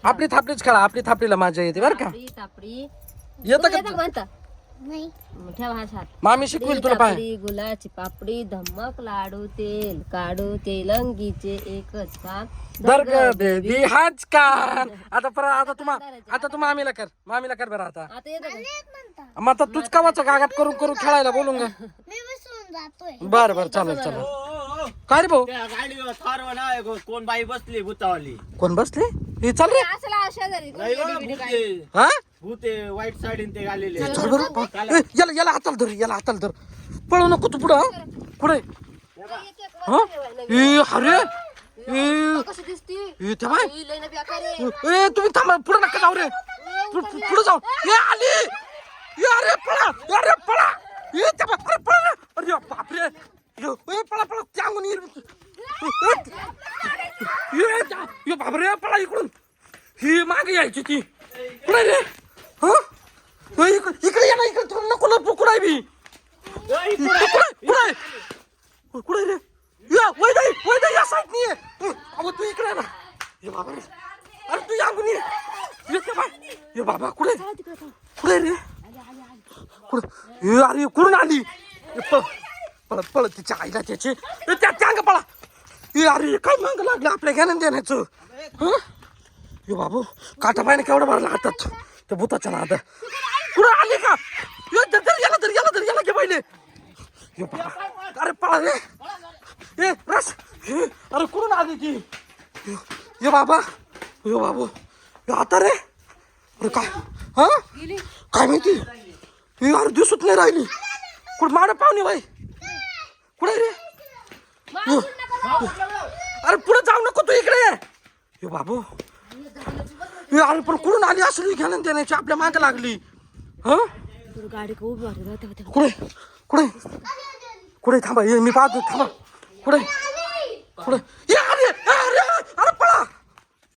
आपली थापडीच खेळा, आपली थापडीला मजा येते बरं का. तापडी येतं का म्हणता नाही ठेवा हा हात. मामी शिकवेल तुला पाय. तापडी, गुलाची पापडी, धम्मक लाडू, तेल काढू, तेलंगीचे एकच काम. दर ग बेबी हाच का. आता परत आता तू मामीला कर बरं आता. आता येतं का? म्हणता मग आता तूच कवाचं गागाट करून खेळायला बोलून गा. मी विसरून जातोय. बरं चालेल. काय रे भाऊ, त्या गाडीवर थारवा ना कोण बाई बसली भूतावाली. कोण बसले हे? चल रे. असला शेजारी नाही हो, भूते हा भूते व्हाईट साडीन ते घालेले. चल बरं. ए, याला हाताला धर पळू नको तू पुढं. पुढे हा ए अरे ए कशी दिसती ए तेव्हा ही लय ना बेकार आहे. ए तुम्ही थांबा, पुढे नका जाऊ रे. पुढे जाऊ. ए आली ए अरे पळा ए तेव्हा अरे पळा ना. अरे बापरे ए पळा त्यागून ये बापरे पळा इकडून. ही मागे यायची ती कुठे रे. हा इकडे या ना, इकडे थोडं नको लपू. कुठे बी कुठे रे. या वैदाई या साईड नाही आहे. अहो तू इकडे ना. ये बाबा रे, अरे तू या गुनी येते बा. ये बाबा कुठे रे. कुठे ये अरे कुठून आली. पळत तिच्या आईला त्याचे त्या पळा. ये अरे काय मांग लागलं आपल्या घेणं देण्याचं. हा ये बाबू काटा पाहिजे केवढा भरला हातात त्या भूताच्या नाद. कुठं आली का. याला घे पहिले. ये बाबा अरे पळा रे. ए रस अरे कुठून आली ती. ये बाबा आता रे. अरे काय हा काय माहिती. ही अरे दिसत नाही राहिली. कुठं माड पाहुणे बाई कुठे रे. अरे पुढे जाऊ नको तू इकडे. ये बाबू अरे पण कुठून आली असली घेणं देण्याची आपल्या मागे लागली. हा गाडी का उभी वाटत कुठे थांबा. ये मी पाहतो थांबा. कुठे